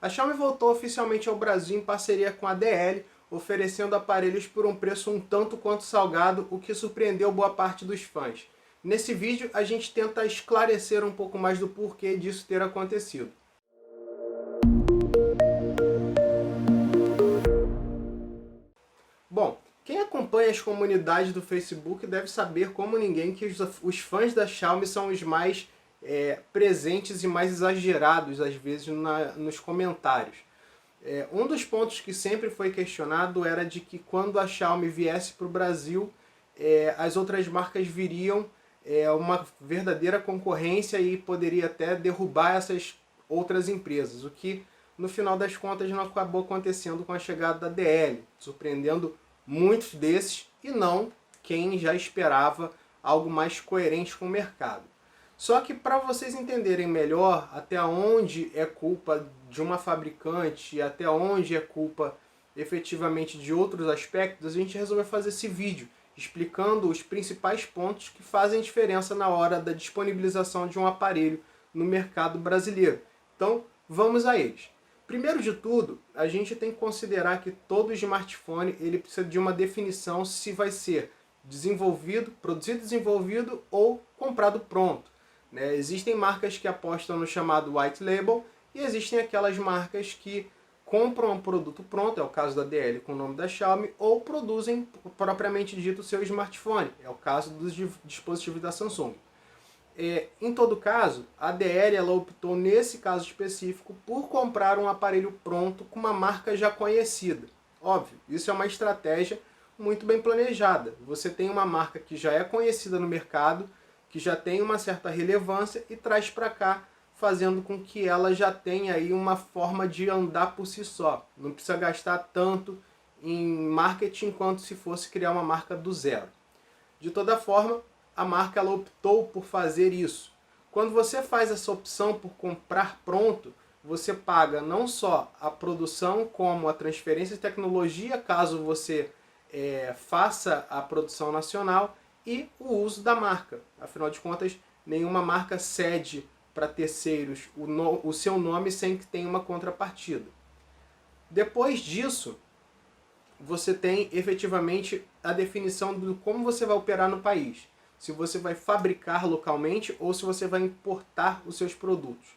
A Xiaomi voltou oficialmente ao Brasil em parceria com a DL, oferecendo aparelhos por um preço um tanto quanto salgado, o que surpreendeu boa parte dos fãs. Nesse vídeo a gente tenta esclarecer um pouco mais do porquê disso ter acontecido. Bom, quem acompanha as comunidades do Facebook deve saber como ninguém que os fãs da Xiaomi são os mais presentes e mais exagerados, às vezes, nos comentários. Um dos pontos que sempre foi questionado era de que quando a Xiaomi viesse para o Brasil, as outras marcas viriam uma verdadeira concorrência e poderia até derrubar essas outras empresas, o que no final das contas não acabou acontecendo com a chegada da DL, surpreendendo muitos desses e não quem já esperava algo mais coerente com o mercado. Só que para vocês entenderem melhor até onde é culpa de uma fabricante e até onde é culpa efetivamente de outros aspectos, a gente resolveu fazer esse vídeo explicando os principais pontos que fazem diferença na hora da disponibilização de um aparelho no mercado brasileiro. Então, vamos a eles. Primeiro de tudo, a gente tem que considerar que todo smartphone ele precisa de uma definição se vai ser desenvolvido, produzido desenvolvido ou comprado pronto. Existem marcas que apostam no chamado white label e existem aquelas marcas que compram um produto pronto, é o caso da DL com o nome da Xiaomi, ou produzem propriamente dito o seu smartphone, é o caso dos dispositivos da Samsung. Em todo caso, a DL ela optou nesse caso específico por comprar um aparelho pronto com uma marca já conhecida. Óbvio, isso é uma estratégia muito bem planejada. Você tem uma marca que já é conhecida no mercado, que já tem uma certa relevância e traz para cá, fazendo com que ela já tenha aí uma forma de andar por si só. Não precisa gastar tanto em marketing quanto se fosse criar uma marca do zero. De toda forma, a marca ela optou por fazer isso. Quando você faz essa opção por comprar pronto, você paga não só a produção como a transferência de tecnologia, caso você faça a produção nacional, e o uso da marca. Afinal de contas, nenhuma marca cede para terceiros o seu nome sem que tenha uma contrapartida. Depois disso, você tem efetivamente a definição de como você vai operar no país. Se você vai fabricar localmente ou se você vai importar os seus produtos.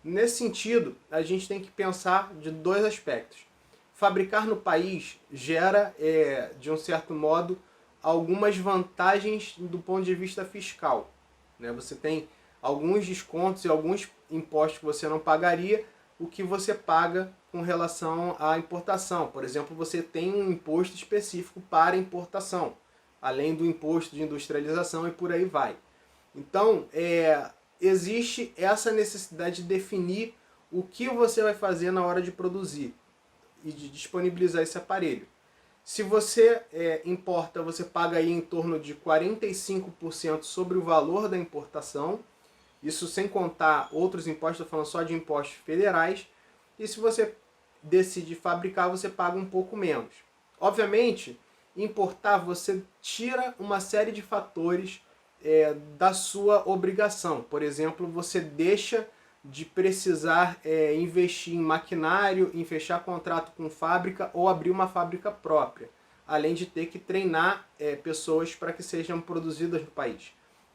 Nesse sentido, a gente tem que pensar de dois aspectos. Fabricar no país gera, de um certo modo, algumas vantagens do ponto de vista fiscal. Você tem alguns descontos e alguns impostos que você não pagaria, o que você paga com relação à importação. Por exemplo, você tem um imposto específico para importação, além do imposto de industrialização e por aí vai. Então, existe essa necessidade de definir o que você vai fazer na hora de produzir e de disponibilizar esse aparelho. Se você importa, você paga aí em torno de 45% sobre o valor da importação, isso sem contar outros impostos, estou falando só de impostos federais, e se você decide fabricar, você paga um pouco menos. Obviamente, importar você tira uma série de fatores da sua obrigação. Por exemplo, você deixa de precisar investir em maquinário, em fechar contrato com fábrica ou abrir uma fábrica própria, além de ter que treinar pessoas para que sejam produzidas no país.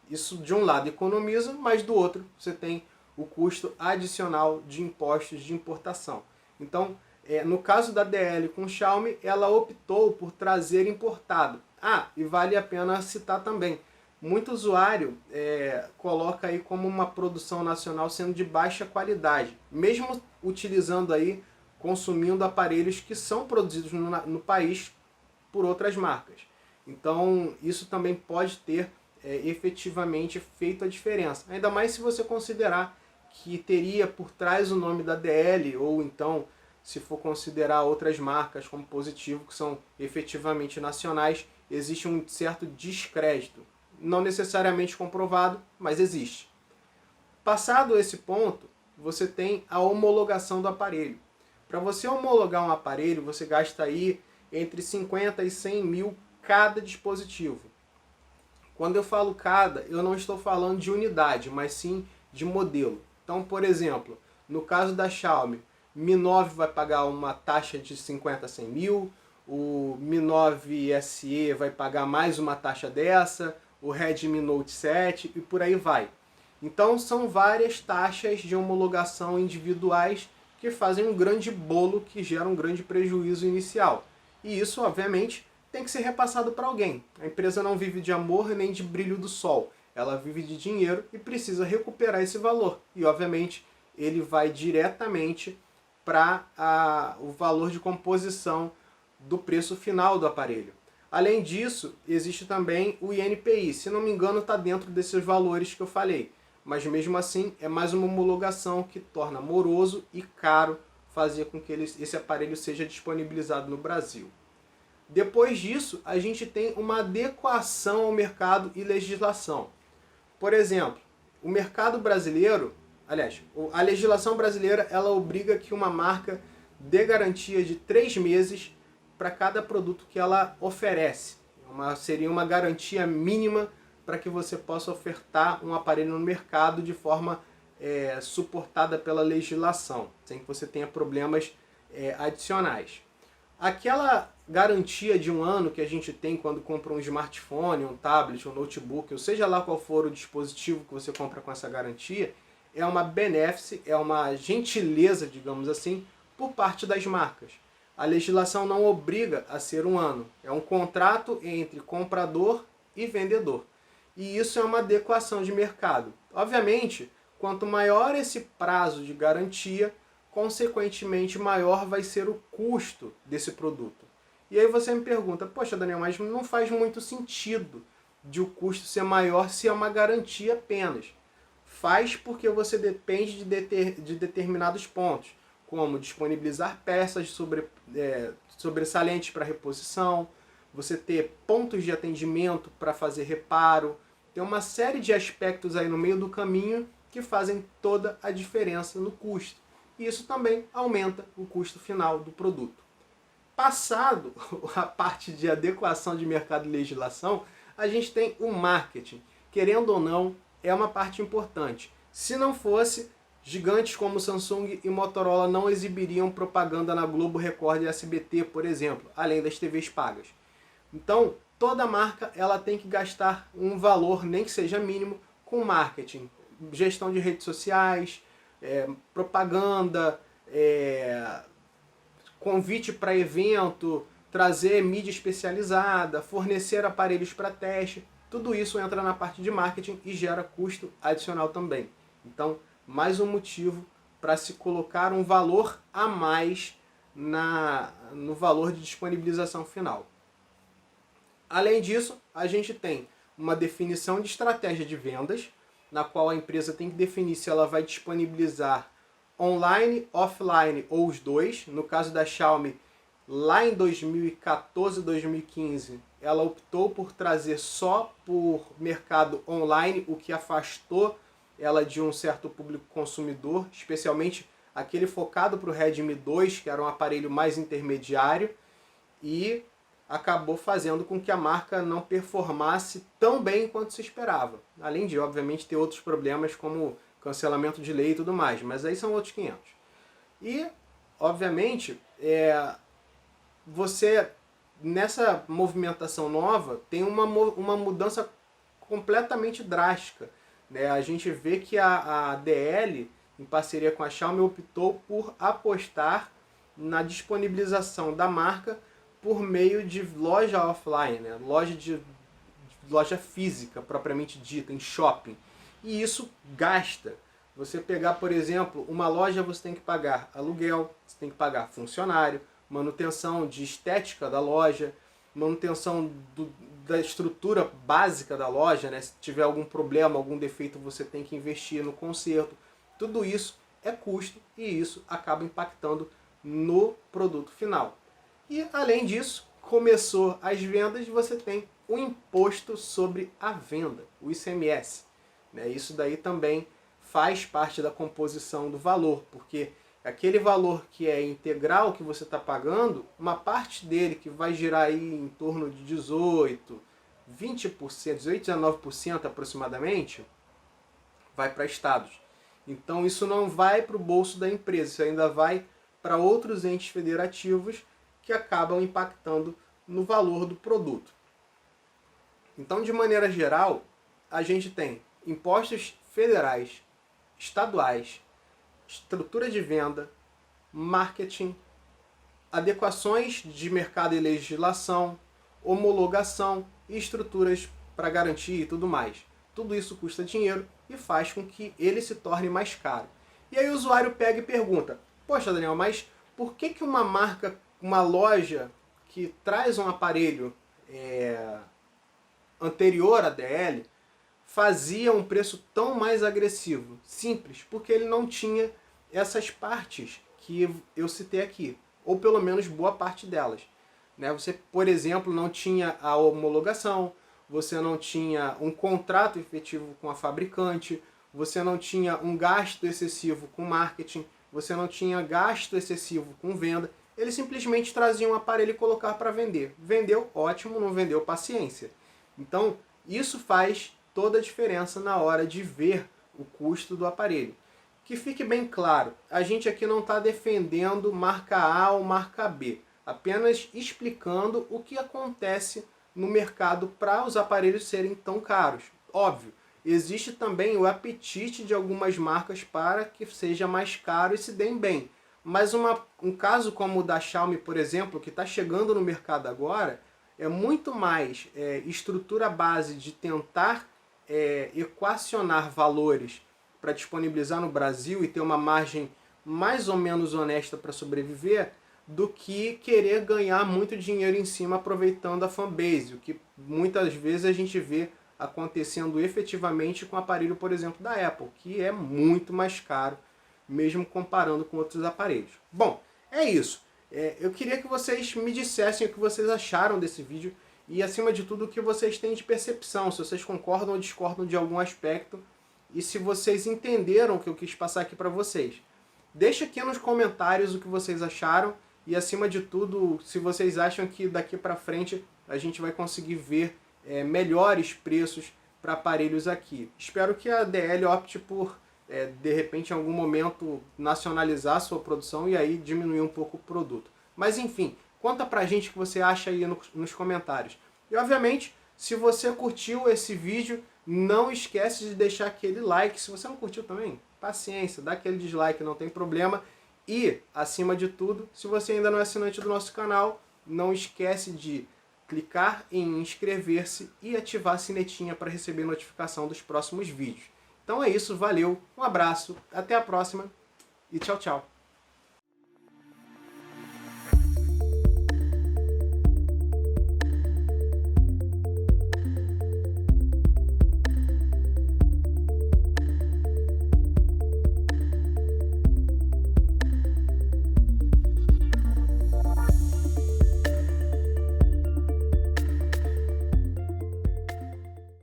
Isso de um lado economiza, mas do outro você tem o custo adicional de impostos de importação. Então, no caso da DL com Xiaomi, ela optou por trazer importado. E vale a pena citar também, muito usuário coloca aí como uma produção nacional sendo de baixa qualidade, mesmo utilizando aí, consumindo aparelhos que são produzidos no país por outras marcas. Então, isso também pode ter efetivamente feito a diferença. Ainda mais se você considerar que teria por trás o nome da DL, ou então, se for considerar outras marcas como Positivo, que são efetivamente nacionais, existe um certo descrédito. Não necessariamente comprovado, mas existe. Passado esse ponto, você tem a homologação do aparelho. Para você homologar um aparelho, você gasta aí entre 50 e 100 mil cada dispositivo. Quando eu falo cada, eu não estou falando de unidade, mas sim de modelo. Então, por exemplo, no caso da Xiaomi, Mi 9 vai pagar uma taxa de 50 a 100 mil, o Mi 9 SE vai pagar mais uma taxa dessa, o Redmi Note 7 e por aí vai. Então são várias taxas de homologação individuais que fazem um grande bolo que gera um grande prejuízo inicial. E isso, obviamente, tem que ser repassado para alguém. A empresa não vive de amor nem de brilho do sol. Ela vive de dinheiro e precisa recuperar esse valor. E, obviamente, ele vai diretamente para o valor de composição do preço final do aparelho. Além disso, existe também o INPI. Se não me engano, está dentro desses valores que eu falei. Mas mesmo assim, é mais uma homologação que torna moroso e caro fazer com que esse aparelho seja disponibilizado no Brasil. Depois disso, a gente tem uma adequação ao mercado e legislação. Por exemplo, o mercado brasileiro, aliás, a legislação brasileira, ela obriga que uma marca dê garantia de 3 meses para cada produto que ela oferece. Seria uma garantia mínima para que você possa ofertar um aparelho no mercado de forma suportada pela legislação, sem que você tenha problemas adicionais. Aquela garantia de 1 ano que a gente tem quando compra um smartphone, um tablet, um notebook, ou seja lá qual for o dispositivo que você compra com essa garantia, é uma benéfice, é uma gentileza, digamos assim, por parte das marcas. A legislação não obriga a ser 1 ano, é um contrato entre comprador e vendedor. E isso é uma adequação de mercado. Obviamente, quanto maior esse prazo de garantia, consequentemente maior vai ser o custo desse produto. E aí você me pergunta, poxa Daniel, mas não faz muito sentido de o custo ser maior se é uma garantia apenas. Faz porque você depende de determinados pontos, como disponibilizar peças sobressalentes para reposição, você ter pontos de atendimento para fazer reparo. Tem uma série de aspectos aí no meio do caminho que fazem toda a diferença no custo. E isso também aumenta o custo final do produto. Passado a parte de adequação de mercado e legislação, a gente tem o marketing. Querendo ou não, é uma parte importante. Se não fosse, gigantes como Samsung e Motorola não exibiriam propaganda na Globo, Record e SBT, por exemplo, além das TVs pagas. Então, toda marca ela tem que gastar um valor, nem que seja mínimo, com marketing. Gestão de redes sociais, propaganda, convite para evento, trazer mídia especializada, fornecer aparelhos para teste. Tudo isso entra na parte de marketing e gera custo adicional também. Então, mais um motivo para se colocar um valor a mais no valor de disponibilização final. Além disso, a gente tem uma definição de estratégia de vendas, na qual a empresa tem que definir se ela vai disponibilizar online, offline ou os dois. No caso da Xiaomi, lá em 2014, 2015, ela optou por trazer só por mercado online, o que afastou ela de um certo público consumidor, especialmente aquele focado para o Redmi 2, que era um aparelho mais intermediário, e acabou fazendo com que a marca não performasse tão bem quanto se esperava. Além de, obviamente, ter outros problemas como cancelamento de lei e tudo mais, mas aí são outros 500. E, obviamente, você, nessa movimentação nova, tem uma mudança completamente drástica. Né? A gente vê que a DL, em parceria com a Xiaomi, optou por apostar na disponibilização da marca por meio de loja offline, né? loja física, propriamente dita, em shopping. E isso gasta. Você pegar, por exemplo, uma loja, você tem que pagar aluguel, você tem que pagar funcionário, manutenção de estética da loja, manutenção da estrutura básica da loja, né? Se tiver algum problema, algum defeito, você tem que investir no conserto. Tudo isso é custo e isso acaba impactando no produto final. E, além disso, começou as vendas, você tem o imposto sobre a venda, o ICMS. Né? Isso daí também faz parte da composição do valor, porque aquele valor que é integral que você está pagando, uma parte dele que vai girar aí em torno de 18, 20%, 18, 19% aproximadamente, vai para estados. Então isso não vai para o bolso da empresa, isso ainda vai para outros entes federativos que acabam impactando no valor do produto. Então, de maneira geral, a gente tem impostos federais, estaduais, estrutura de venda, marketing, adequações de mercado e legislação, homologação e estruturas para garantia e tudo mais. Tudo isso custa dinheiro e faz com que ele se torne mais caro. E aí o usuário pega e pergunta: poxa, Daniel, mas por que uma marca, uma loja que traz um aparelho anterior à DL fazia um preço tão mais agressivo? Simples, porque ele não tinha essas partes que eu citei aqui, ou pelo menos boa parte delas. Você, por exemplo, não tinha a homologação, você não tinha um contrato efetivo com a fabricante, você não tinha um gasto excessivo com marketing, você não tinha gasto excessivo com venda. Ele simplesmente trazia um aparelho e colocar para vender. Vendeu, ótimo, não vendeu, paciência. Então, isso faz toda a diferença na hora de ver o custo do aparelho. Que fique bem claro, a gente aqui não está defendendo marca A ou marca B, apenas explicando o que acontece no mercado para os aparelhos serem tão caros. Óbvio, existe também o apetite de algumas marcas para que seja mais caro e se deem bem. Mas um caso como o da Xiaomi, por exemplo, que está chegando no mercado agora, é muito mais estrutura base de tentar equacionar valores para disponibilizar no Brasil e ter uma margem mais ou menos honesta para sobreviver, do que querer ganhar muito dinheiro em cima aproveitando a fanbase, o que muitas vezes a gente vê acontecendo efetivamente com o aparelho, por exemplo, da Apple, que é muito mais caro, mesmo comparando com outros aparelhos. Bom, é isso. Eu queria que vocês me dissessem o que vocês acharam desse vídeo e, acima de tudo, o que vocês têm de percepção, se vocês concordam ou discordam de algum aspecto e se vocês entenderam o que eu quis passar aqui para vocês. Deixa aqui nos comentários o que vocês acharam e, acima de tudo, se vocês acham que daqui para frente a gente vai conseguir ver melhores preços para aparelhos aqui. Espero que a DL opte por, de repente, em algum momento, nacionalizar a sua produção e aí diminuir um pouco o produto. Mas, enfim, conta pra gente o que você acha aí nos comentários. E, obviamente, se você curtiu esse vídeo, não esquece de deixar aquele like. Se você não curtiu também, paciência, dá aquele dislike, não tem problema. E, acima de tudo, se você ainda não é assinante do nosso canal, não esquece de clicar em inscrever-se e ativar a sinetinha para receber notificação dos próximos vídeos. Então é isso, valeu, um abraço, até a próxima e tchau, tchau.